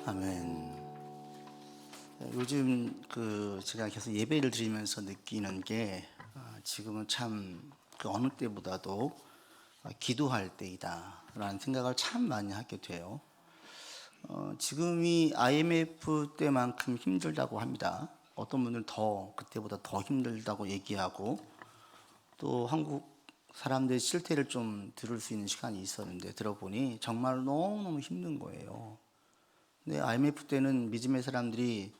아멘. 요즘 제가 계속 예배를 드리면서 느끼는 게 지금은 참 그 어느 때보다도 기도할 때이다라는 생각을 참 많이 하게 돼요. 지금이 IMF 때만큼 힘들다고 합니다. 어떤 분들은 그때보다 더 힘들다고 얘기하고, 또 한국 사람들의 실태를 좀 들을 수 있는 시간이 있었는데 들어보니 정말 너무너무 힘든 거예요. 근데 IMF 때는 믿음의 사람들이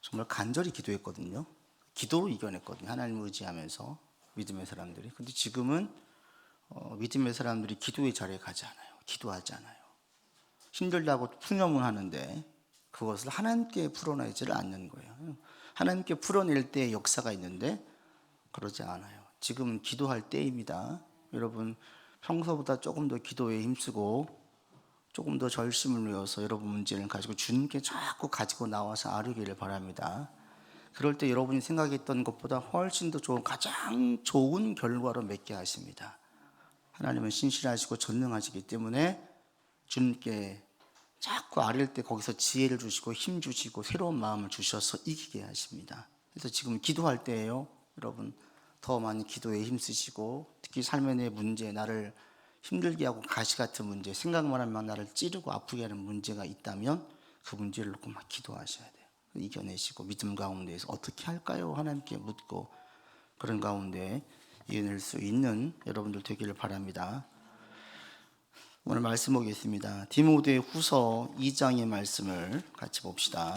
정말 간절히 기도했거든요. 기도로 이겨냈거든요. 하나님을 의지하면서 믿음의 사람들이. 근데 지금은 믿음의 사람들이 기도의 자리에 가지 않아요. 기도하지 않아요. 힘들다고 푸념을 하는데 그것을 하나님께 풀어내지를 않는 거예요. 하나님께 풀어낼 때의 역사가 있는데 그러지 않아요. 지금 기도할 때입니다. 여러분, 평소보다 조금 더 기도에 힘쓰고 조금 더 절심을 내어서 여러분 문제를 가지고 주님께 자꾸 가지고 나와서 아뢰기를 바랍니다. 그럴 때 여러분이 생각했던 것보다 훨씬 더 좋은, 가장 좋은 결과로 맺게 하십니다. 하나님은 신실하시고 전능하시기 때문에 주님께 자꾸 아뢰일 때 거기서 지혜를 주시고 힘 주시고 새로운 마음을 주셔서 이기게 하십니다. 그래서 지금 기도할 때예요. 여러분, 더 많이 기도에 힘쓰시고, 특히 삶의 내 문제, 나를 힘들게 하고 가시 같은 문제, 생각만 하면 나를 찌르고 아프게 하는 문제가 있다면 그 문제를 놓고 막 기도하셔야 돼요. 이겨내시고 믿음 가운데에서 어떻게 할까요? 하나님께 묻고, 그런 가운데 이겨낼 수 있는 여러분들 되기를 바랍니다. 오늘 말씀 보겠습니다. 디모데 후서 2장의 말씀을 같이 봅시다.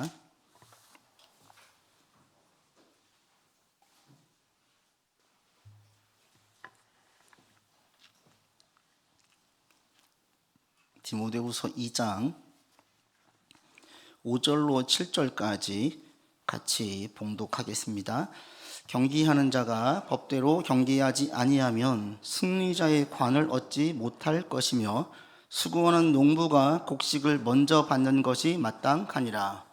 디모데 후서 2장 5절로 7절까지 같이 봉독하겠습니다. 경기하는 자가 법대로 경기하지 아니하면 승리자의 관을 얻지 못할 것이며, 수고하는 농부가 곡식을 먼저 받는 것이 마땅하니라.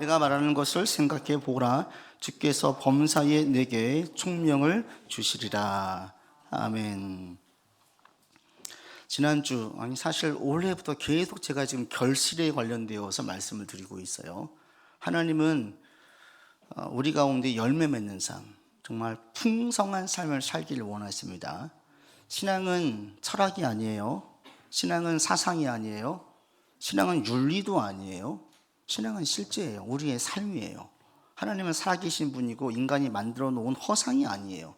내가 말하는 것을 생각해 보라. 주께서 범사에 내게 총명을 주시리라. 아멘. 지난주, 사실 올해부터 계속 제가 지금 결실에 관련되어서 말씀을 드리고 있어요. 하나님은 우리 가운데 열매 맺는 삶, 정말 풍성한 삶을 살기를 원하십니다. 신앙은 철학이 아니에요. 신앙은 사상이 아니에요. 신앙은 윤리도 아니에요. 신앙은 실제예요. 우리의 삶이에요. 하나님은 살아계신 분이고 인간이 만들어 놓은 허상이 아니에요.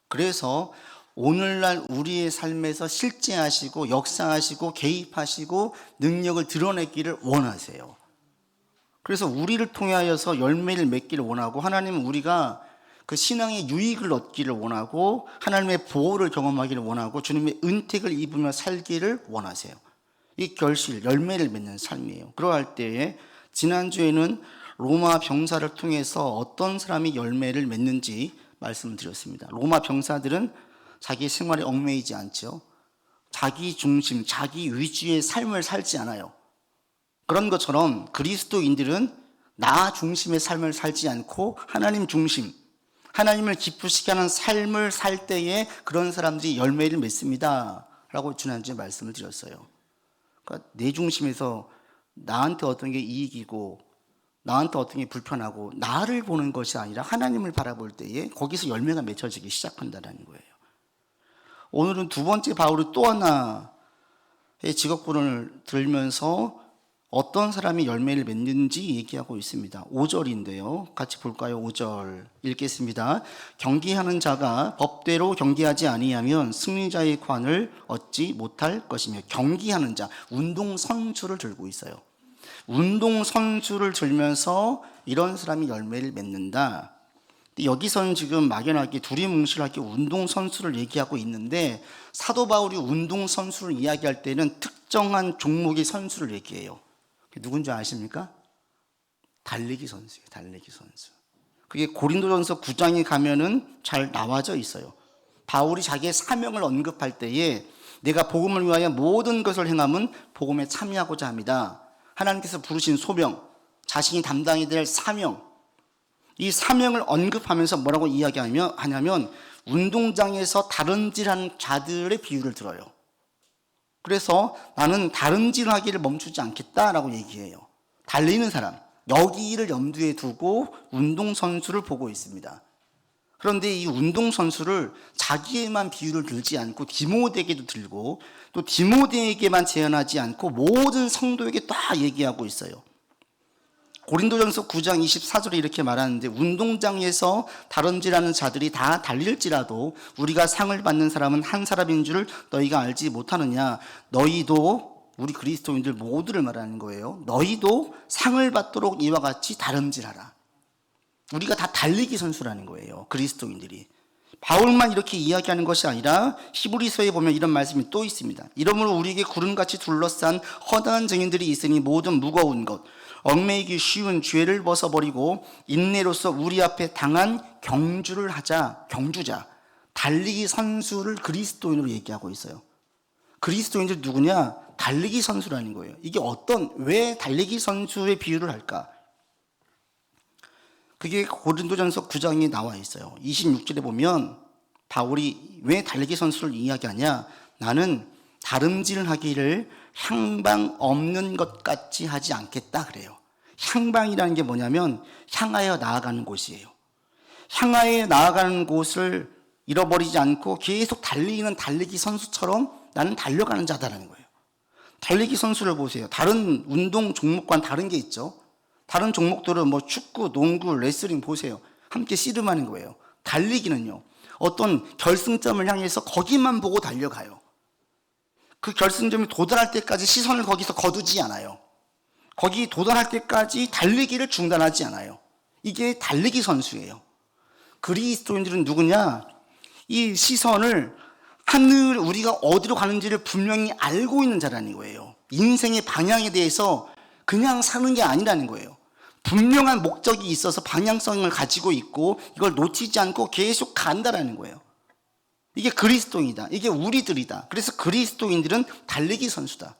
그래서 오늘날 우리의 삶에서 실제하시고 역사하시고 개입하시고 능력을 드러내기를 원하세요. 그래서 우리를 통하여서 열매를 맺기를 원하고, 하나님은 우리가 그 신앙의 유익을 얻기를 원하고, 하나님의 보호를 경험하기를 원하고, 주님의 은택을 입으며 살기를 원하세요. 이 결실, 열매를 맺는 삶이에요. 그러할 때에 지난주에는 로마 병사를 통해서 어떤 사람이 열매를 맺는지 말씀을 드렸습니다. 로마 병사들은 자기 생활에 얽매이지 않죠. 자기 중심, 자기 위주의 삶을 살지 않아요. 그런 것처럼 그리스도인들은 나 중심의 삶을 살지 않고 하나님 중심, 하나님을 기쁘시게 하는 삶을 살 때에 그런 사람들이 열매를 맺습니다 라고 지난주에 말씀을 드렸어요. 그러니까 내 중심에서 나한테 어떤 게 이익이고 나한테 어떤 게 불편하고 나를 보는 것이 아니라 하나님을 바라볼 때에 거기서 열매가 맺혀지기 시작한다는 거예요. 오늘은 두 번째 바울이 또 하나의 직업군을 들면서 어떤 사람이 열매를 맺는지 얘기하고 있습니다. 5절인데요. 같이 볼까요? 5절 읽겠습니다. 경기하는 자가 법대로 경기하지 아니하면 승리자의 관을 얻지 못할 것이며. 경기하는 자, 운동선수를 들고 있어요. 운동선수를 들면서 이런 사람이 열매를 맺는다. 여기서는 지금 막연하게 두리뭉실하게 운동선수를 얘기하고 있는데, 사도 바울이 운동선수를 이야기할 때는 특정한 종목의 선수를 얘기해요. 누군지 아십니까? 달리기 선수예요. 달리기 선수. 그게 고린도전서 9장에 가면은 잘 나와져 있어요. 바울이 자기의 사명을 언급할 때에 내가 복음을 위하여 모든 것을 행함은 복음에 참여하고자 합니다. 하나님께서 부르신 소명, 자신이 담당이 될 사명, 이 사명을 언급하면서 뭐라고 이야기하냐면 운동장에서 다른질하는 자들의 비유를 들어요. 그래서 나는 다른질하기를 멈추지 않겠다라고 얘기해요. 달리는 사람, 여기를 염두에 두고 운동선수를 보고 있습니다. 그런데 이 운동선수를 자기에만 비유를 들지 않고 디모데에게도 들고 또 디모데에게만 제한하지 않고 모든 성도에게 다 얘기하고 있어요. 고린도전서 9장 24절에 이렇게 말하는데 운동장에서 다름질하는 자들이 다 달릴지라도 우리가 상을 받는 사람은 한 사람인 줄 너희가 알지 못하느냐. 너희도, 우리 그리스도인들 모두를 말하는 거예요. 너희도 상을 받도록 이와 같이 다름질하라. 우리가 다 달리기 선수라는 거예요. 그리스도인들이. 바울만 이렇게 이야기하는 것이 아니라 히브리서에 보면 이런 말씀이 또 있습니다. 이러므로 우리에게 구름같이 둘러싼 허다한 증인들이 있으니 모든 무거운 것 얽매이기 쉬운 죄를 벗어버리고 인내로서 우리 앞에 당한 경주를 하자. 경주자, 달리기 선수를 그리스도인으로 얘기하고 있어요. 그리스도인들 누구냐? 달리기 선수라는 거예요. 이게 왜 달리기 선수의 비유를 할까? 그게 고린도전서 9장에 나와 있어요. 26절에 보면 바울이 왜 달리기 선수를 이야기하냐? 나는 다름질하기를 향방 없는 것 같이 하지 않겠다 그래요. 향방이라는 게 뭐냐면 향하여 나아가는 곳이에요. 향하여 나아가는 곳을 잃어버리지 않고 계속 달리는 달리기 선수처럼 나는 달려가는 자다라는 거예요. 달리기 선수를 보세요. 다른 운동 종목과는 다른 게 있죠. 다른 종목들은 뭐 축구, 농구, 레슬링 보세요. 함께 씨름하는 거예요. 달리기는요, 어떤 결승점을 향해서 거기만 보고 달려가요. 그 결승점이 도달할 때까지 시선을 거기서 거두지 않아요. 거기 도달할 때까지 달리기를 중단하지 않아요. 이게 달리기 선수예요. 그리스도인들은 누구냐? 이 시선을 하늘, 우리가 어디로 가는지를 분명히 알고 있는 자라는 거예요. 인생의 방향에 대해서 그냥 사는 게 아니라는 거예요. 분명한 목적이 있어서 방향성을 가지고 있고 이걸 놓치지 않고 계속 간다라는 거예요. 이게 그리스도인이다. 이게 우리들이다. 그래서 그리스도인들은 달리기 선수다.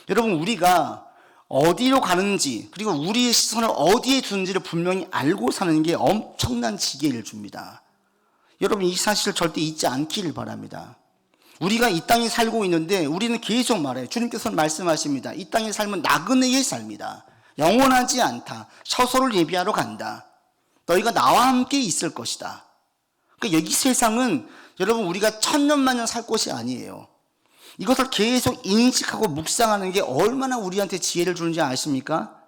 여러분, 우리가 어디로 가는지 그리고 우리의 시선을 어디에 두는지를 분명히 알고 사는 게 엄청난 지혜를 줍니다. 여러분, 이 사실을 절대 잊지 않기를 바랍니다. 우리가 이 땅에 살고 있는데 우리는 계속 말해요. 주님께서는 말씀하십니다. 이 땅의 삶은 나그네의 삶이다. 영원하지 않다. 처소를 예비하러 간다. 너희가 나와 함께 있을 것이다. 그러니까 여기 세상은 여러분 우리가 천년만년 살 곳이 아니에요. 이것을 계속 인식하고 묵상하는 게 얼마나 우리한테 지혜를 주는지 아십니까?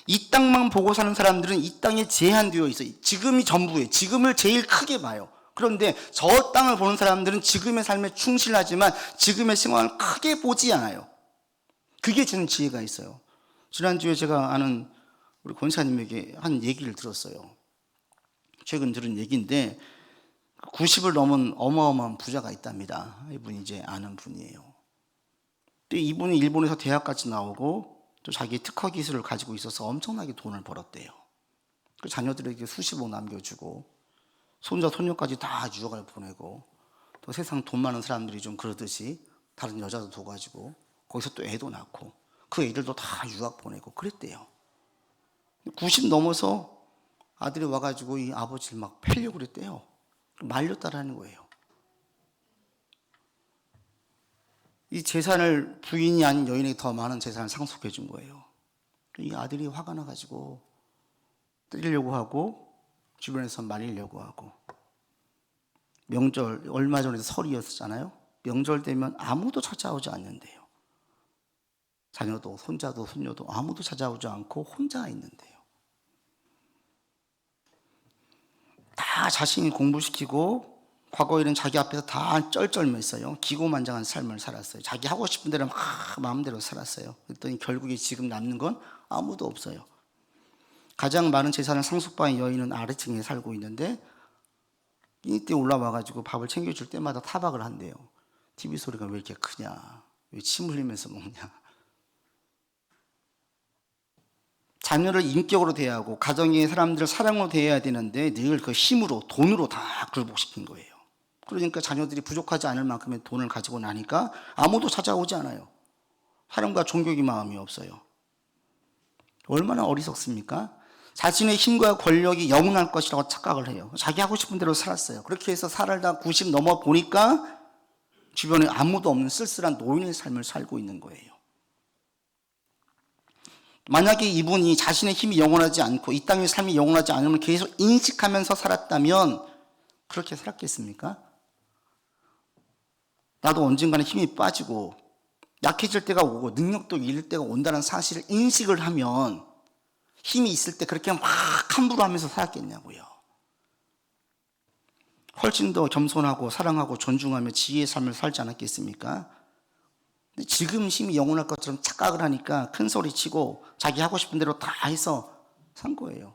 이 땅만 보고 사는 사람들은 이 땅에 제한되어 있어요. 지금이 전부예요. 지금을 제일 크게 봐요. 그런데 저 땅을 보는 사람들은 지금의 삶에 충실하지만 지금의 생활을 크게 보지 않아요. 그게 주는 지혜가 있어요. 지난주에 제가 아는 우리 권사님에게 한 얘기를 들었어요. 최근 들은 얘기인데 90을 넘은 어마어마한 부자가 있답니다. 이분이 이제 아는 분이에요. 근데 이분이 일본에서 대학까지 나오고 또 자기 특허 기술을 가지고 있어서 엄청나게 돈을 벌었대요. 그 자녀들에게 수십억 남겨주고 손자 손녀까지 다 유학을 보내고 또 세상 돈 많은 사람들이 좀 그러듯이 다른 여자도 둬가지고 거기서 또 애도 낳고 그 애들도 다 유학 보내고 그랬대요. 90 넘어서 아들이 와가지고 이 아버지를 막 패려고 그랬대요. 말렸다라는 거예요. 이 재산을 부인이 아닌 여인에게 더 많은 재산을 상속해 준 거예요. 이 아들이 화가 나가지고 때리려고 하고 주변에서 말리려고 하고 명절 얼마 전에 설이었잖아요. 명절 되면 아무도 찾아오지 않는데요. 자녀도 손자도 손녀도 아무도 찾아오지 않고 혼자 있는데요. 다 자신이 공부시키고 과거에는 자기 앞에서 다 쩔쩔맸어요. 기고만장한 삶을 살았어요. 자기 하고 싶은 대로 막 마음대로 살았어요. 그랬더니 결국에 지금 남는 건 아무도 없어요. 가장 많은 재산을 상속받은 여인은 아래층에 살고 있는데 이때 올라와가지고 밥을 챙겨줄 때마다 타박을 한대요. TV 소리가 왜 이렇게 크냐? 왜 침 흘리면서 먹냐? 자녀를 인격으로 대하고 가정의 사람들을 사랑으로 대해야 되는데 늘 그 힘으로 돈으로 다 굴복시킨 거예요. 그러니까 자녀들이 부족하지 않을 만큼의 돈을 가지고 나니까 아무도 찾아오지 않아요. 사랑과 존경의 마음이 없어요. 얼마나 어리석습니까? 자신의 힘과 권력이 영원할 것이라고 착각을 해요. 자기 하고 싶은 대로 살았어요. 그렇게 해서 살다 90 넘어 보니까 주변에 아무도 없는 쓸쓸한 노인의 삶을 살고 있는 거예요. 만약에 이분이 자신의 힘이 영원하지 않고 이 땅의 삶이 영원하지 않음을 계속 인식하면서 살았다면 그렇게 살았겠습니까? 나도 언젠가는 힘이 빠지고 약해질 때가 오고 능력도 잃을 때가 온다는 사실을 인식을 하면 힘이 있을 때 그렇게 막 함부로 하면서 살았겠냐고요. 훨씬 더 겸손하고 사랑하고 존중하며 지혜의 삶을 살지 않았겠습니까? 근데 지금 힘이 영원할 것처럼 착각을 하니까 큰 소리 치고 자기 하고 싶은 대로 다 해서 산 거예요.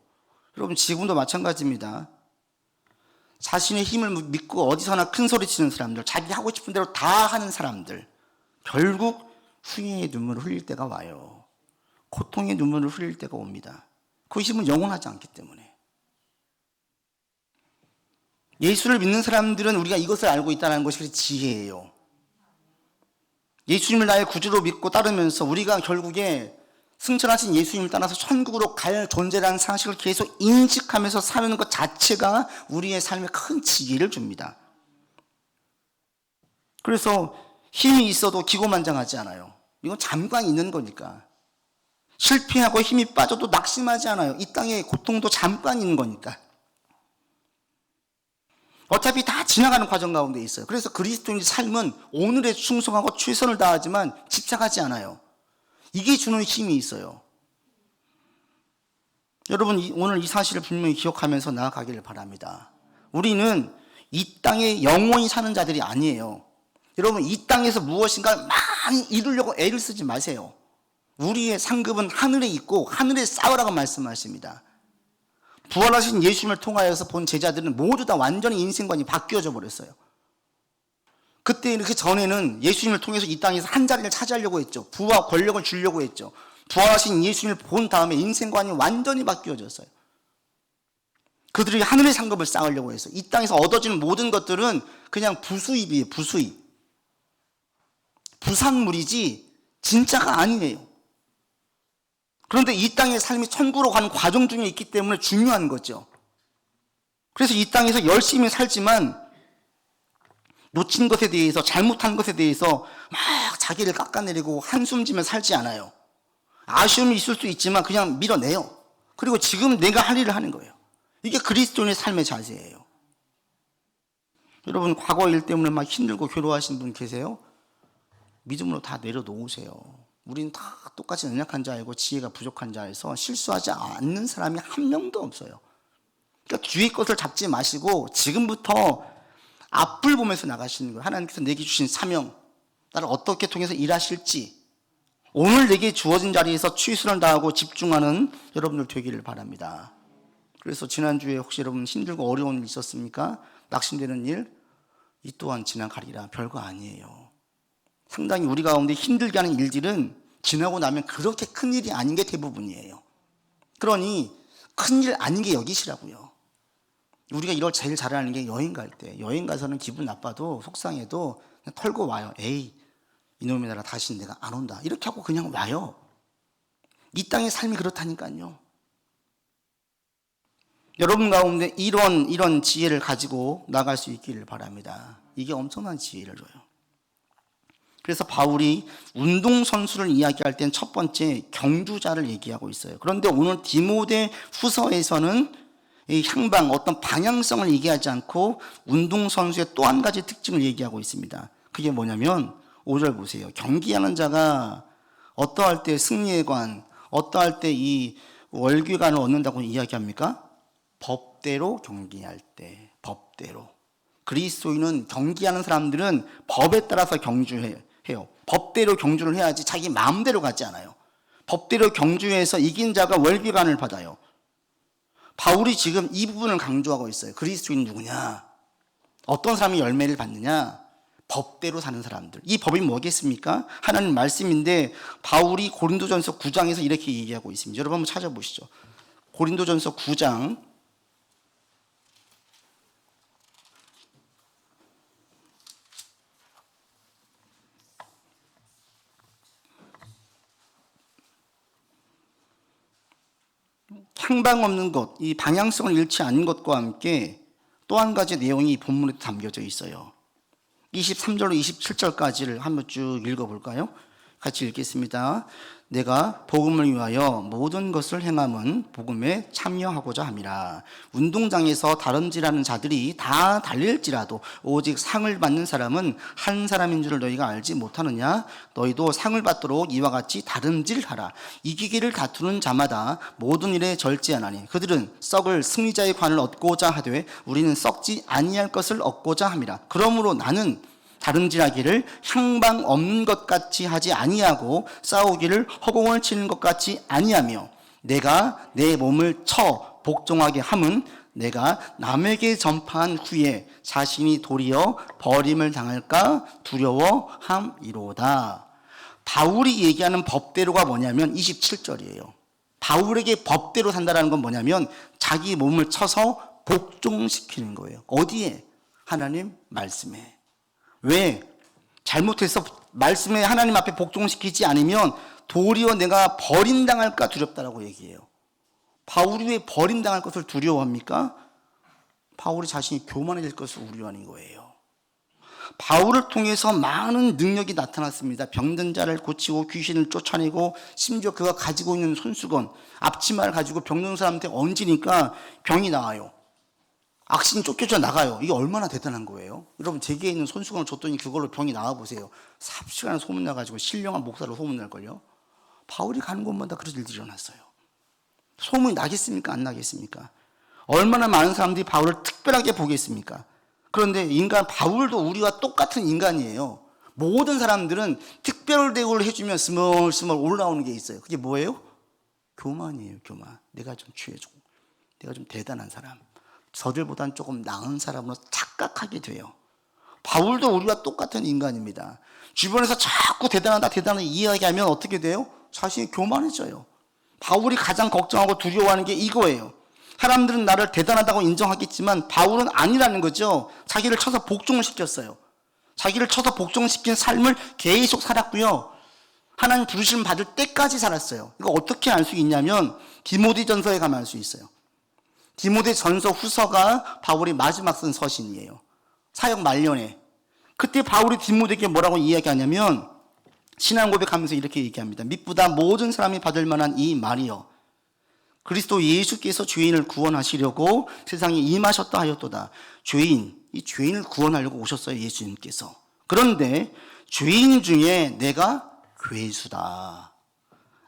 여러분 지금도 마찬가지입니다. 자신의 힘을 믿고 어디서나 큰 소리 치는 사람들, 자기 하고 싶은 대로 다 하는 사람들, 결국 후회의 눈물을 흘릴 때가 와요. 고통의 눈물을 흘릴 때가 옵니다. 그 힘은 영원하지 않기 때문에. 예수를 믿는 사람들은 우리가 이것을 알고 있다는 것이 지혜예요. 예수님을 나의 구주로 믿고 따르면서 우리가 결국에 승천하신 예수님을 따라서 천국으로 갈 존재라는 사실을 계속 인식하면서 사는 것 자체가 우리의 삶에 큰 지혜를 줍니다. 그래서 힘이 있어도 기고만장하지 않아요. 이건 잠깐 있는 거니까. 실패하고 힘이 빠져도 낙심하지 않아요. 이 땅의 고통도 잠깐 있는 거니까. 어차피 다 지나가는 과정 가운데 있어요. 그래서 그리스도인의 삶은 오늘에 충성하고 최선을 다하지만 집착하지 않아요. 이게 주는 힘이 있어요. 여러분 오늘 이 사실을 분명히 기억하면서 나아가기를 바랍니다. 우리는 이 땅에 영원히 사는 자들이 아니에요. 여러분 이 땅에서 무엇인가 많이 이루려고 애를 쓰지 마세요. 우리의 상급은 하늘에 있고 하늘에 싸우라고 말씀하십니다. 부활하신 예수님을 통하여서 본 제자들은 모두 다 완전히 인생관이 바뀌어져 버렸어요. 그때 그 전에는 예수님을 통해서 이 땅에서 한 자리를 차지하려고 했죠. 부와 권력을 주려고 했죠. 부활하신 예수님을 본 다음에 인생관이 완전히 바뀌어졌어요. 그들이 하늘의 상급을 쌓으려고 했어요. 이 땅에서 얻어지는 모든 것들은 그냥 부수입이에요. 부수입. 부산물이지 진짜가 아니에요. 그런데 이 땅의 삶이 천국으로 가는 과정 중에 있기 때문에 중요한 거죠. 그래서 이 땅에서 열심히 살지만 놓친 것에 대해서 잘못한 것에 대해서 막 자기를 깎아내리고 한숨 지며 살지 않아요. 아쉬움이 있을 수 있지만 그냥 밀어내요. 그리고 지금 내가 할 일을 하는 거예요. 이게 그리스도인의 삶의 자세예요. 여러분 과거 일 때문에 막 힘들고 괴로워하시는 분 계세요? 믿음으로 다 내려놓으세요. 우리는 다 똑같이 연약한 자이고 지혜가 부족한 자에서 실수하지 않는 사람이 한 명도 없어요. 그러니까 뒤의 것을 잡지 마시고 지금부터 앞을 보면서 나가시는 거예요. 하나님께서 내게 주신 사명, 나를 어떻게 통해서 일하실지 오늘 내게 주어진 자리에서 최선을 다하고 집중하는 여러분들 되기를 바랍니다. 그래서 지난주에 혹시 여러분 힘들고 어려운 일 있었습니까? 낙심되는 일? 이 또한 지나가리라. 별거 아니에요. 상당히 우리 가운데 힘들게 하는 일들은 지나고 나면 그렇게 큰 일이 아닌 게 대부분이에요. 그러니 큰 일 아닌 게 여기시라고요. 우리가 이걸 제일 잘하는 게 여행 갈 때. 여행 가서는 기분 나빠도 속상해도 그냥 털고 와요. 에이 이놈의 나라 다시 내가 안 온다. 이렇게 하고 그냥 와요. 이 땅의 삶이 그렇다니까요. 여러분 가운데 이런 지혜를 가지고 나갈 수 있기를 바랍니다. 이게 엄청난 지혜를 줘요. 그래서 바울이 운동선수를 이야기할 땐 첫 번째 경주자를 얘기하고 있어요. 그런데 오늘 디모데 후서에서는 이 향방, 어떤 방향성을 얘기하지 않고 운동선수의 또 한 가지 특징을 얘기하고 있습니다. 그게 뭐냐면 5절 보세요. 경기하는 자가 어떠할 때 승리의 관, 어떠할 때 이 월계관을 얻는다고 이야기합니까? 법대로 경기할 때, 법대로. 그리스도인은 경기하는 사람들은 법에 따라서 경주해요. 법대로 경주를 해야지 자기 마음대로 가지 않아요. 법대로 경주해서 이긴 자가 월계관을 받아요. 바울이 지금 이 부분을 강조하고 있어요. 그리스도인이 누구냐? 어떤 사람이 열매를 받느냐? 법대로 사는 사람들. 이 법이 뭐겠습니까? 하나님 말씀인데 바울이 고린도전서 9장에서 이렇게 얘기하고 있습니다. 여러분 한번 찾아보시죠. 고린도전서 9장 향방 없는 것, 이 방향성을 잃지 않은 것과 함께 또 한 가지 내용이 본문에 담겨져 있어요. 23절로 27절까지를 한번 쭉 읽어볼까요? 같이 읽겠습니다. 내가 복음을 위하여 모든 것을 행함은 복음에 참여하고자 함이라. 운동장에서 다름질하는 자들이 다 달릴지라도 오직 상을 받는 사람은 한 사람인 줄을 너희가 알지 못하느냐? 너희도 상을 받도록 이와 같이 다름질하라. 이기기를 다투는 자마다 모든 일에 절제하나니 그들은 썩을 승리자의 관을 얻고자 하되 우리는 썩지 아니할 것을 얻고자 함이라. 그러므로 나는 다름질하기를 향방 없는 것 같이 하지 아니하고 싸우기를 허공을 치는 것 같이 아니하며 내가 내 몸을 쳐 복종하게 함은 내가 남에게 전파한 후에 자신이 도리어 버림을 당할까 두려워함이로다. 바울이 얘기하는 법대로가 뭐냐면 27절이에요. 바울에게 법대로 산다는 건 뭐냐면 자기 몸을 쳐서 복종시키는 거예요. 어디에? 하나님 말씀에. 왜? 잘못해서 말씀에 하나님 앞에 복종시키지 않으면 도리어 내가 버림당할까 두렵다라고 얘기해요. 바울이 왜 버림당할 것을 두려워합니까? 바울이 자신이 교만해질 것을 우려하는 거예요. 바울을 통해서 많은 능력이 나타났습니다. 병든 자를 고치고 귀신을 쫓아내고 심지어 그가 가지고 있는 손수건, 앞치마를 가지고 병든 사람한테 얹으니까 병이 나아요. 악신이 쫓겨져 나가요. 이게 얼마나 대단한 거예요. 여러분 제게 있는 손수건을 줬더니 그걸로 병이 나와보세요. 삽시간에 소문나가지고 신령한 목사로 소문날걸요. 바울이 가는 곳마다 그런 일들이 일어났어요. 소문이 나겠습니까? 안 나겠습니까? 얼마나 많은 사람들이 바울을 특별하게 보겠습니까? 그런데 바울도 우리와 똑같은 인간이에요. 모든 사람들은 특별 대우를 해주면 스멀스멀 올라오는 게 있어요. 그게 뭐예요? 교만이에요. 교만. 내가 좀 취해주고 내가 좀 대단한 사람, 저들보다는 조금 나은 사람으로 착각하게 돼요. 바울도 우리와 똑같은 인간입니다. 주변에서 자꾸 대단하다 이야기하면 어떻게 돼요? 자신이 교만해져요. 바울이 가장 걱정하고 두려워하는 게 이거예요. 사람들은 나를 대단하다고 인정하겠지만 바울은 아니라는 거죠. 자기를 쳐서 복종을 시켰어요. 자기를 쳐서 복종시킨 삶을 계속 살았고요. 하나님 부르심 받을 때까지 살았어요. 이거 어떻게 알 수 있냐면 디모데전서에 가면 알 수 있어요. 디모데전서 후서가 바울이 마지막 쓴 서신이에요. 사역 말년에. 그때 바울이 디모데에게 뭐라고 이야기하냐면 신앙 고백하면서 이렇게 얘기합니다. mit보다 모든 사람이 받을 만한 이 말이여. 그리스도 예수께서 죄인을 구원하시려고 세상에 임하셨다 하였도다. 이 죄인을 구원하려고 오셨어요. 예수님께서. 그런데 죄인 중에 내가 괴수다.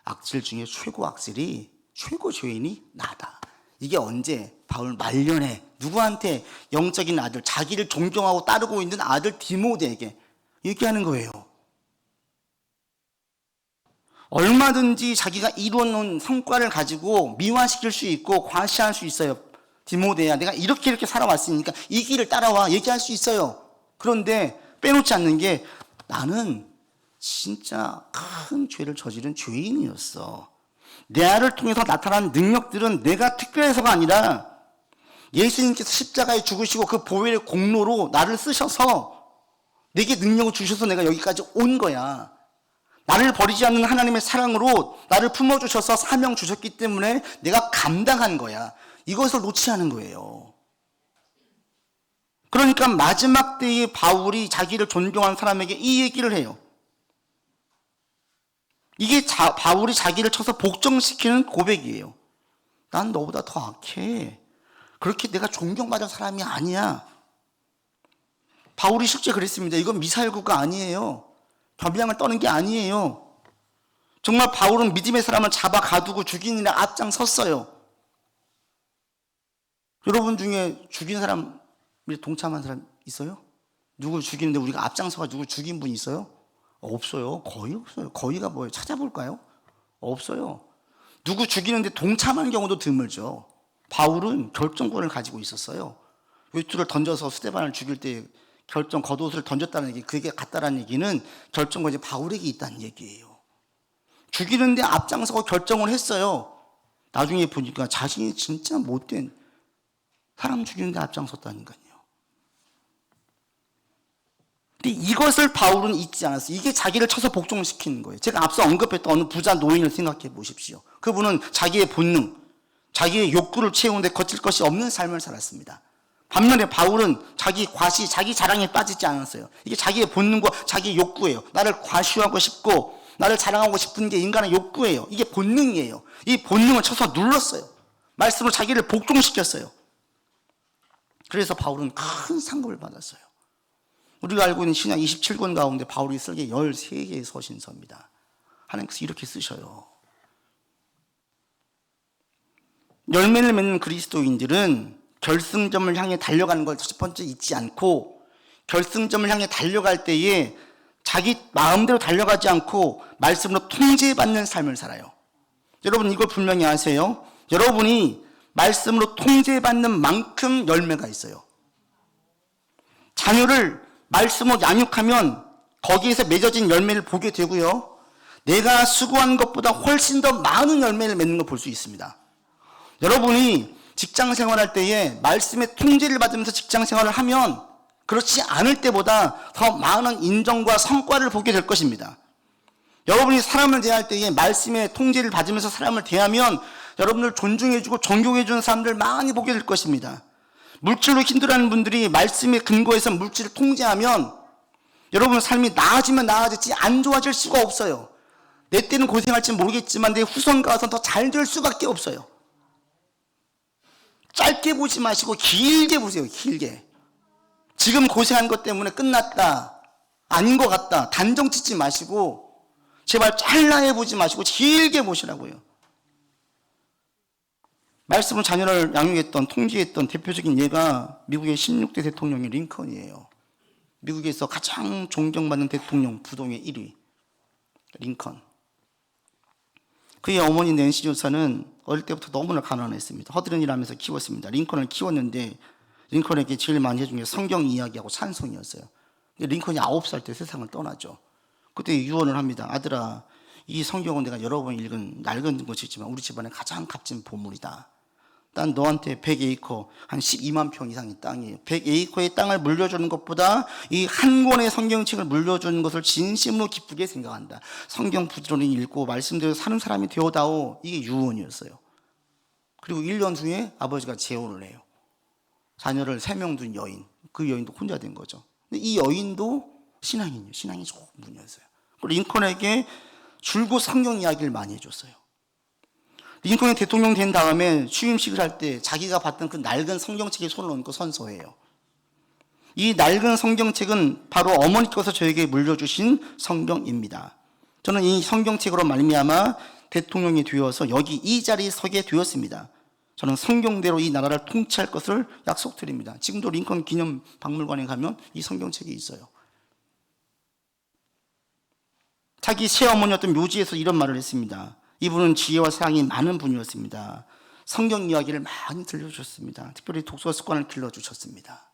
악질 중에 최고 악질이, 최고 죄인이 나다. 이게 언제? 바울 말년에 누구한테? 영적인 아들, 자기를 존경하고 따르고 있는 아들 디모데에게 얘기하는 거예요. 얼마든지 자기가 이루어놓은 성과를 가지고 미화시킬 수 있고 과시할 수 있어요. 디모데야, 내가 이렇게 살아왔으니까 이 길을 따라와 얘기할 수 있어요. 그런데 빼놓지 않는 게 나는 진짜 큰 죄를 저지른 죄인이었어. 내 아를 통해서 나타난 능력들은 내가 특별해서가 아니라 예수님께서 십자가에 죽으시고 그 보혈의 공로로 나를 쓰셔서 내게 능력을 주셔서 내가 여기까지 온 거야. 나를 버리지 않는 하나님의 사랑으로 나를 품어주셔서 사명 주셨기 때문에 내가 감당한 거야. 이것을 놓지 않은 거예요. 그러니까 마지막 때에 바울이 자기를 존경한 사람에게 이 얘기를 해요. 이게 바울이 자기를 쳐서 복종시키는 고백이에요. 난 너보다 더 악해. 그렇게 내가 존경받은 사람이 아니야. 바울이 실제 그랬습니다. 이건 미사일구가 아니에요. 겸양을 떠는 게 아니에요. 정말 바울은 믿음의 사람을 잡아 가두고 죽이는 일에 앞장섰어요. 여러분 중에 죽인 사람이 동참한 사람 있어요? 누굴 죽이는데 우리가 앞장서가 누굴 죽인 분 있어요? 없어요. 거의 없어요. 거의가 뭐예요? 찾아볼까요? 없어요. 누구 죽이는데 동참한 경우도 드물죠. 바울은 결정권을 가지고 있었어요. 요투를 던져서 스데반을 죽일 때 겉옷을 던졌다는 얘기, 그게 같다라는 얘기는 결정권이 바울에게 있다는 얘기예요. 죽이는데 앞장서고 결정을 했어요. 나중에 보니까 자신이 진짜 못된 사람 죽이는데 앞장섰다니까요. 근데 이것을 바울은 잊지 않았어요. 이게 자기를 쳐서 복종시키는 거예요. 제가 앞서 언급했던 어느 부자 노인을 생각해 보십시오. 그분은 자기의 본능, 자기의 욕구를 채우는데 거칠 것이 없는 삶을 살았습니다. 반면에 바울은 자기 과시, 자기 자랑에 빠지지 않았어요. 이게 자기의 본능과 자기의 욕구예요. 나를 과시하고 싶고 나를 자랑하고 싶은 게 인간의 욕구예요. 이게 본능이에요. 이 본능을 쳐서 눌렀어요. 말씀으로 자기를 복종시켰어요. 그래서 바울은 큰 상급을 받았어요. 우리가 알고 있는 신약 27권 가운데 바울이 쓴 게 13개의 서신서입니다. 하나님께서 이렇게 쓰셔요. 열매를 맺는 그리스도인들은 결승점을 향해 달려가는 걸 첫 번째 잊지 않고, 결승점을 향해 달려갈 때에 자기 마음대로 달려가지 않고 말씀으로 통제받는 삶을 살아요. 여러분 이걸 분명히 아세요. 여러분이 말씀으로 통제받는 만큼 열매가 있어요. 자녀를 말씀으로 양육하면 거기에서 맺어진 열매를 보게 되고요, 내가 수고한 것보다 훨씬 더 많은 열매를 맺는 걸 볼 수 있습니다. 여러분이 직장 생활할 때에 말씀의 통제를 받으면서 직장 생활을 하면 그렇지 않을 때보다 더 많은 인정과 성과를 보게 될 것입니다. 여러분이 사람을 대할 때에 말씀의 통제를 받으면서 사람을 대하면 여러분을 존중해주고 존경해주는 사람들 많이 보게 될 것입니다. 물질로 힘들어하는 분들이 말씀의 근거에서 물질을 통제하면 여러분 삶이 나아지면 나아졌지 안 좋아질 수가 없어요. 내 때는 고생할지 모르겠지만 내 후손 가서 더 잘 될 수밖에 없어요. 짧게 보지 마시고 길게 보세요. 길게. 지금 고생한 것 때문에 끝났다, 아닌 것 같다, 단정 짓지 마시고 제발 찰나해 보지 마시고 길게 보시라고요. 말씀은 자녀를 양육했던, 통제했던 대표적인 예가 미국의 16대 대통령이 링컨이에요. 미국에서 가장 존경받는 대통령 부동의 1위 링컨. 그의 어머니 낸시 여사는 어릴 때부터 너무나 가난했습니다. 허드렛 일하면서 키웠습니다. 링컨을 키웠는데 링컨에게 제일 많이 해준 게 성경 이야기하고 찬송이었어요. 근데 링컨이 9살 때 세상을 떠나죠. 그때 유언을 합니다. 아들아, 이 성경은 내가 여러 번 읽은 낡은 것이지만 우리 집안의 가장 값진 보물이다. 난 너한테 100에이커, 한 12만 평 이상의 땅이에요. 100에이커의 땅을 물려주는 것보다 이 한 권의 성경책을 물려주는 것을 진심으로 기쁘게 생각한다. 성경 부지런히 읽고 말씀대로 사는 사람이 되어다오. 이게 유언이었어요. 그리고 1년 후에 아버지가 재혼을 해요. 자녀를 3명 둔 여인. 그 여인도 혼자 된 거죠. 근데 이 여인도 신앙인이에요. 신앙이 좋은 분이었어요. 그리고 링컨에게 줄곧 성경 이야기를 많이 해줬어요. 링컨이 대통령 된 다음에 취임식을 할 때 자기가 봤던 그 낡은 성경책에 손을 얹고 선서해요. 이 낡은 성경책은 바로 어머니께서 저에게 물려주신 성경입니다. 저는 이 성경책으로 말미암아 대통령이 되어서 여기 이 자리에 서게 되었습니다. 저는 성경대로 이 나라를 통치할 것을 약속드립니다. 지금도 링컨 기념 박물관에 가면 이 성경책이 있어요. 자기 새어머니였던 묘지에서 이런 말을 했습니다. 이분은 지혜와 사랑이 많은 분이었습니다. 성경 이야기를 많이 들려주셨습니다. 특별히 독서 습관을 길러주셨습니다.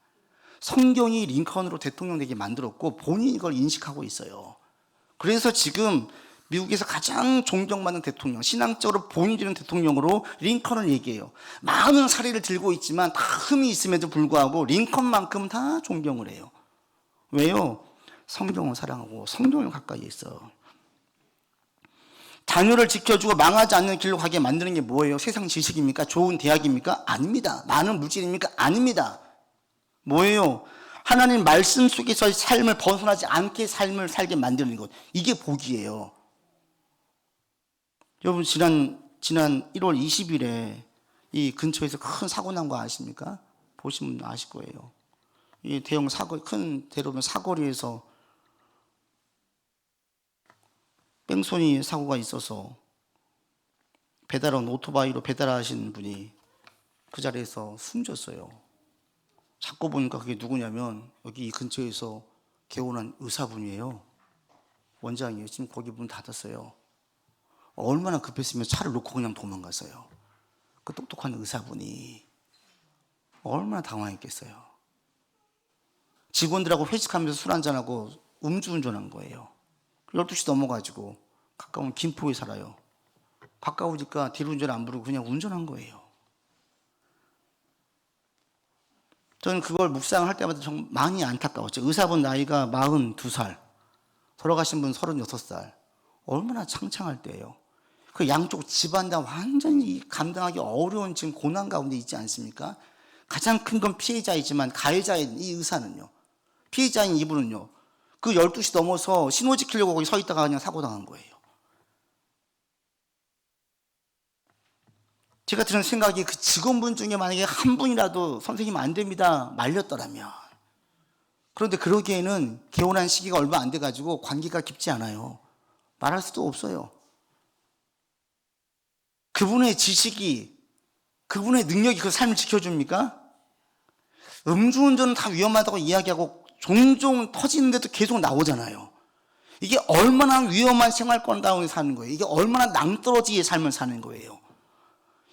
성경이 링컨으로 대통령 되게 만들었고 본인이 이걸 인식하고 있어요. 그래서 지금 미국에서 가장 존경받는 대통령, 신앙적으로 본이 되는 대통령으로 링컨을 얘기해요. 많은 사례를 들고 있지만 다 흠이 있음에도 불구하고 링컨만큼 다 존경을 해요. 왜요? 성경을 사랑하고 성경을 가까이 있어. 자녀를 지켜주고 망하지 않는 길로 가게 만드는 게 뭐예요? 세상 지식입니까? 좋은 대학입니까? 아닙니다. 많은 물질입니까? 아닙니다. 뭐예요? 하나님 말씀 속에서의 삶을 벗어나지 않게 삶을 살게 만드는 것. 이게 복이에요. 여러분 지난 1월 20일에 이 근처에서 큰 사고 난 거 아십니까? 보시면 아실 거예요. 이 대형 사고, 큰 대로변 사거리에서 뺑소니 사고가 있어서 배달원 오토바이로 배달하신 분이 그 자리에서 숨졌어요. 찾고 보니까 그게 누구냐면 여기 이 근처에서 개원한 의사분이에요. 원장이에요. 지금 거기 문 닫았어요. 얼마나 급했으면 차를 놓고 그냥 도망갔어요. 그 똑똑한 의사분이 얼마나 당황했겠어요. 직원들하고 회식하면서 술 한잔하고 음주운전한 거예요. 12시 넘어가지고 가까운 김포에 살아요. 가까우니까 뒤로 운전 안 부르고 그냥 운전한 거예요. 저는 그걸 묵상할 때마다 정말 많이 안타까웠죠. 의사분 나이가 42살, 돌아가신 분 36살. 얼마나 창창할 때예요. 그 양쪽 집안 다 완전히 감당하기 어려운 지금 고난 가운데 있지 않습니까? 가장 큰 건 피해자이지만 가해자인 이 의사는요. 피해자인 이분은요. 그 12시 넘어서 신호 지키려고 거기 서 있다가 그냥 사고 당한 거예요. 제가 드는 생각이 그 직원분 중에 만약에 한 분이라도 선생님 안 됩니다 말렸더라면, 그런데 그러기에는 개원한 시기가 얼마 안 돼가지고 관계가 깊지 않아요. 말할 수도 없어요. 그분의 지식이, 그분의 능력이 그 삶을 지켜줍니까? 음주운전은 다 위험하다고 이야기하고 종종 터지는데도 계속 나오잖아요. 이게 얼마나 위험한 생활권 가운데 사는 거예요. 이게 얼마나 낭떠러지의 삶을 사는 거예요.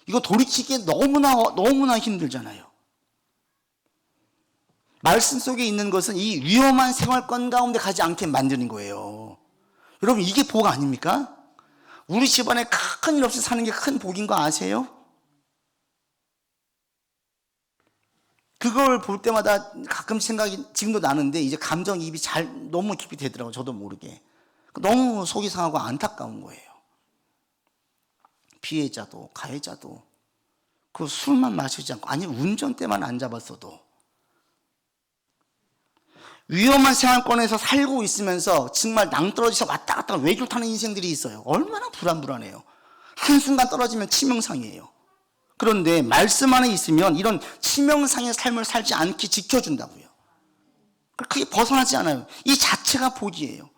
이거 돌이키기 너무나 힘들잖아요. 말씀 속에 있는 것은 이 위험한 생활권 가운데 가지 않게 만드는 거예요. 여러분, 이게 복 아닙니까? 우리 집안에 큰일 없이 사는 게 큰 복인 거 아세요? 그걸 볼 때마다 가끔 생각이 지금도 나는데, 이제 감정이입이 너무 깊이 되더라고요. 저도 모르게. 너무 속이 상하고 안타까운 거예요. 피해자도 가해자도 그 술만 마시지 않고, 아니 운전대만 안 잡았어도 위험한 생활권에서 살고 있으면서 정말 낭떠러지서 왔다 갔다 외줄 타는 인생들이 있어요. 얼마나 불안해요. 한순간 떨어지면 치명상이에요. 그런데 말씀 안에 있으면 이런 치명상의 삶을 살지 않게 지켜준다고요. 그게 벗어나지 않아요. 이 자체가 복이에요.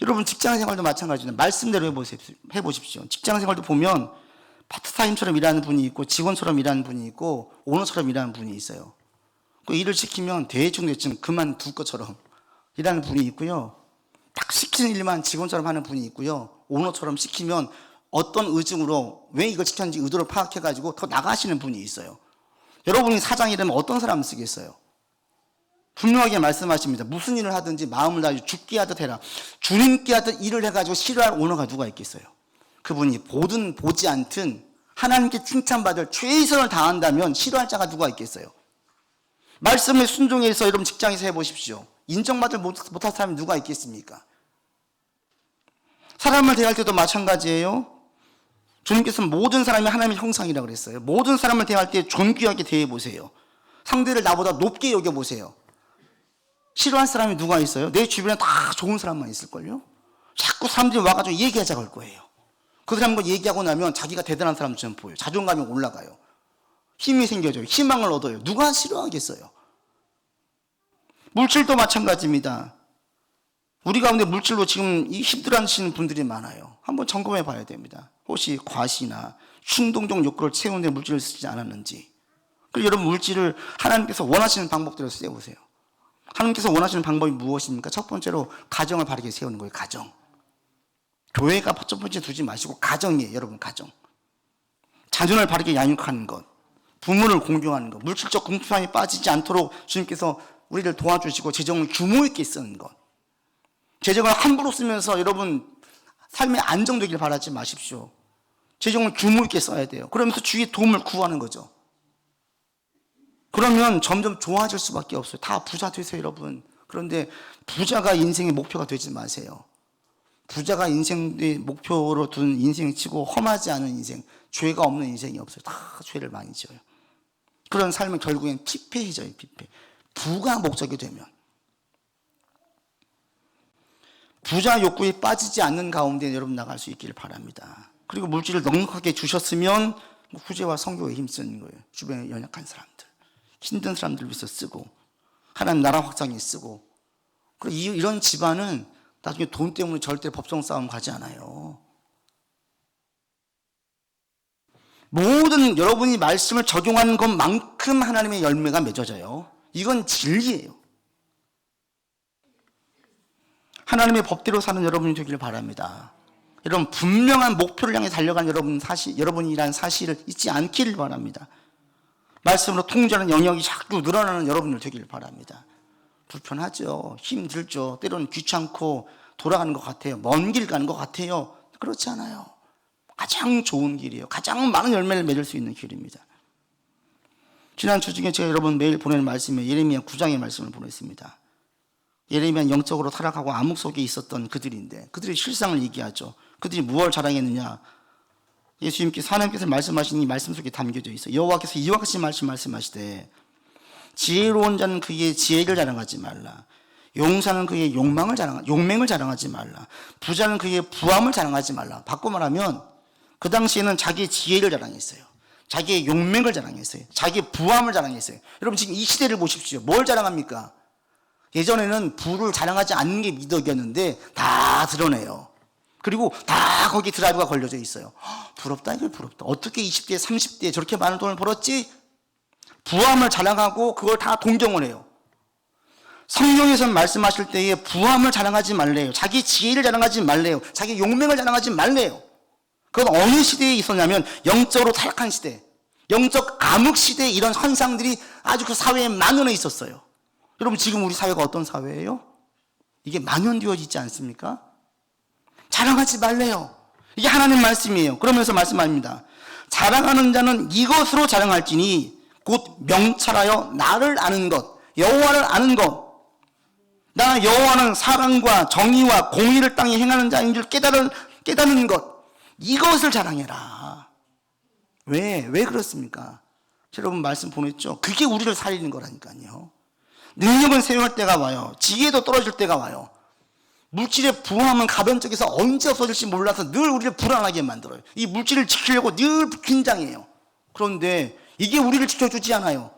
여러분, 직장생활도 마찬가지입니다. 말씀대로 해보십시오. 직장생활도 보면 파트타임처럼 일하는 분이 있고, 직원처럼 일하는 분이 있고, 오너처럼 일하는 분이 있어요. 그 일을 시키면 대충 그만둘 것처럼 일하는 분이 있고요. 딱 시키는 일만 직원처럼 하는 분이 있고요. 오너처럼 시키면 어떤 의중으로 왜 이걸 시켰는지 의도를 파악해가지고 더 나가시는 분이 있어요. 여러분이 사장이라면 어떤 사람을 쓰겠어요? 분명하게 말씀하십니다. 무슨 일을 하든지 마음을 다해 죽게 하듯 해라. 주님께 하듯 일을 해가지고 싫어할 오너가 누가 있겠어요? 그분이 보든 보지 않든 하나님께 칭찬받을 최선을 다한다면 싫어할 자가 누가 있겠어요? 말씀에 순종해서 여러분 직장에서 해보십시오. 인정받을 못할 사람이 누가 있겠습니까? 사람을 대할 때도 마찬가지예요. 주님께서는 모든 사람이 하나님의 형상이라고 그랬어요. 모든 사람을 대할 때 존귀하게 대해보세요. 상대를 나보다 높게 여겨보세요. 싫어할 사람이 누가 있어요? 내 주변에 다 좋은 사람만 있을걸요? 자꾸 사람들이 와가지고 얘기하자고 할 거예요. 그 사람과 얘기하고 나면 자기가 대단한 사람처럼 보여요. 자존감이 올라가요. 힘이 생겨져요. 희망을 얻어요. 누가 싫어하겠어요? 물질도 마찬가지입니다. 우리 가운데 물질로 지금 힘들어하시는 분들이 많아요. 한번 점검해 봐야 됩니다. 혹시 과시나 충동적 욕구를 채우는 데 물질을 쓰지 않았는지. 그리고 여러분, 물질을 하나님께서 원하시는 방법대로 세우세요. 하나님께서 원하시는 방법이 무엇입니까? 첫 번째로 가정을 바르게 세우는 거예요. 가정. 교회가 첫 번째 두지 마시고 가정이에요. 여러분, 가정. 자존을 바르게 양육하는 것, 부모를 공경하는 것, 물질적 궁핍함에 빠지지 않도록 주님께서 우리를 도와주시고 재정을 규모 있게 쓰는 것. 재정을 함부로 쓰면서 여러분 삶이 안정되길 바라지 마십시오. 재정을 규모 있게 써야 돼요. 그러면서 주위의 도움을 구하는 거죠. 그러면 점점 좋아질 수밖에 없어요. 다 부자 되세요, 여러분. 그런데 부자가 인생의 목표가 되지 마세요. 부자가 인생의 목표로 둔 인생을 치고 험하지 않은 인생, 죄가 없는 인생이 없어요. 다 죄를 많이 지어요. 그런 삶은 결국엔 피폐해져요, 피폐. 부가 목적이 되면. 부자 욕구에 빠지지 않는 가운데 여러분 나갈 수 있기를 바랍니다. 그리고 물질을 넉넉하게 주셨으면 후제와 선교에 힘쓰는 거예요. 주변에 연약한 사람들, 힘든 사람들 위해서 쓰고, 하나님 나라 확장에 쓰고. 그리고 이런 집안은 나중에 돈 때문에 절대 법정 싸움 가지 않아요. 모든 여러분이 말씀을 적용하는 것만큼 하나님의 열매가 맺어져요. 이건 진리예요. 하나님의 법대로 사는 여러분이 되기를 바랍니다. 여러분, 분명한 목표를 향해 달려간 여러분이라는 사실을 잊지 않기를 바랍니다. 말씀으로 통제하는 영역이 자꾸 늘어나는 여러분들 되기를 바랍니다. 불편하죠. 힘들죠. 때로는 귀찮고 돌아가는 것 같아요. 먼 길 가는 것 같아요. 그렇지 않아요. 가장 좋은 길이에요. 가장 많은 열매를 맺을 수 있는 길입니다. 지난 주 중에 제가 여러분 매일 보내는 말씀에 예레미야 9장의 말씀을 보냈습니다. 예레미야는 영적으로 타락하고 암흑 속에 있었던 그들인데, 그들의 실상을 얘기하죠. 그들이 무엇을 자랑했느냐? 예수님께서, 하나님께서 말씀하신 이 말씀 속에 담겨져 있어요. 여호와께서 이와 같이 말씀하시되, 지혜로운 자는 그의 지혜를 자랑하지 말라. 용사는 그의 용맹을 자랑하지 말라. 부자는 그의 부함을 자랑하지 말라. 바꿔 말하면 그 당시에는 자기의 지혜를 자랑했어요. 자기의 용맹을 자랑했어요. 자기의 부함을 자랑했어요. 여러분 지금 이 시대를 보십시오. 뭘 자랑합니까? 예전에는 부를 자랑하지 않는 게 미덕이었는데 다 드러내요. 그리고 다 거기 드라이브가 걸려져 있어요. 부럽다, 이거 부럽다. 어떻게 20대, 30대에 저렇게 많은 돈을 벌었지? 부함을 자랑하고 그걸 다 동경을 해요. 성경에서 말씀하실 때에 부함을 자랑하지 말래요. 자기 지혜를 자랑하지 말래요. 자기 용맹을 자랑하지 말래요. 그건 어느 시대에 있었냐면 영적으로 타락한 시대, 영적 암흑 시대에 이런 현상들이 아주 그 사회에 만연해 있었어요. 여러분 지금 우리 사회가 어떤 사회예요? 이게 만연되어 있지 않습니까? 자랑하지 말래요. 이게 하나님 말씀이에요. 그러면서 말씀합니다. 자랑하는 자는 이것으로 자랑할지니 곧 명철하여 나를 아는 것, 여호와를 아는 것. 나 여호와는 사랑과 정의와 공의를 땅에 행하는 자인 줄 깨닫는 것. 이것을 자랑해라. 왜 그렇습니까? 여러분 말씀 보냈죠? 그게 우리를 살리는 거라니까요. 능력은 세용할 때가 와요. 지혜도 떨어질 때가 와요. 물질의 부함은 가변적에서 언제 없어질지 몰라서 늘 우리를 불안하게 만들어요. 이 물질을 지키려고 늘 긴장해요. 그런데 이게 우리를 지켜주지 않아요.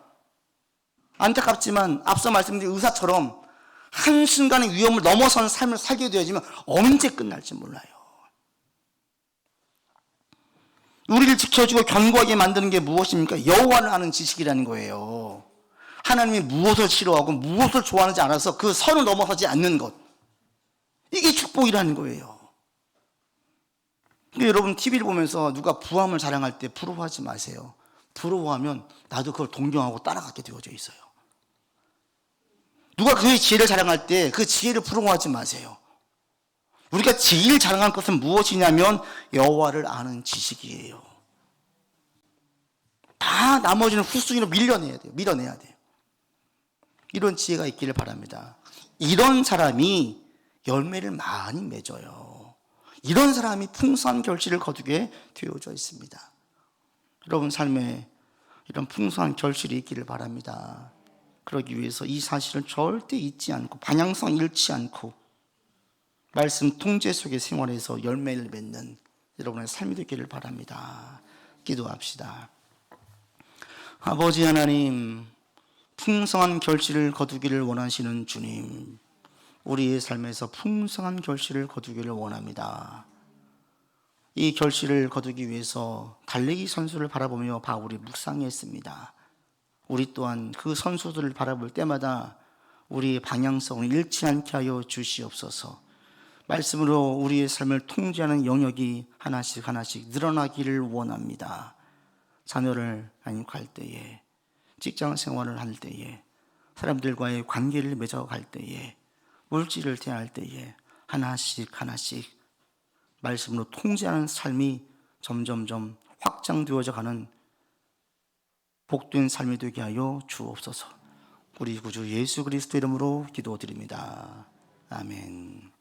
안타깝지만 앞서 말씀드린 의사처럼 한순간의 위험을 넘어선 삶을 살게 되어지면 언제 끝날지 몰라요. 우리를 지켜주고 견고하게 만드는 게 무엇입니까? 여호와를 아는 지식이라는 거예요. 하나님이 무엇을 싫어하고 무엇을 좋아하는지 알아서 그 선을 넘어서지 않는 것. 이게 축복이라는 거예요. 그러니까 여러분 TV를 보면서 누가 부함을 자랑할 때 부러워하지 마세요. 부러워하면 나도 그걸 동경하고 따라가게 되어져 있어요. 누가 그의 지혜를 자랑할 때 그 지혜를 부러워하지 마세요. 우리가 제일 자랑할 것은 무엇이냐면 여호와를 아는 지식이에요. 다 나머지는 후순위로 밀어내야 돼요. 이런 지혜가 있기를 바랍니다. 이런 사람이 열매를 많이 맺어요. 이런 사람이 풍성한 결실을 거두게 되어져 있습니다. 여러분 삶에 이런 풍성한 결실이 있기를 바랍니다. 그러기 위해서 이 사실을 절대 잊지 않고 방향성 잃지 않고 말씀 통제 속의 생활에서 열매를 맺는 여러분의 삶이 되기를 바랍니다. 기도합시다. 아버지 하나님, 풍성한 결실을 거두기를 원하시는 주님, 우리의 삶에서 풍성한 결실을 거두기를 원합니다. 이 결실을 거두기 위해서 달리기 선수를 바라보며 바울이 묵상했습니다. 우리 또한 그 선수들을 바라볼 때마다 우리의 방향성을 잃지 않게 하여 주시옵소서. 말씀으로 우리의 삶을 통제하는 영역이 하나씩 늘어나기를 원합니다. 자녀를 양육할 때에, 직장 생활을 할 때에, 사람들과의 관계를 맺어갈 때에, 물질을 대할 때에 하나씩 말씀으로 통제하는 삶이 점점점 확장되어져 가는 복된 삶이 되게 하여 주옵소서. 우리 구주 예수 그리스도 이름으로 기도드립니다. 아멘.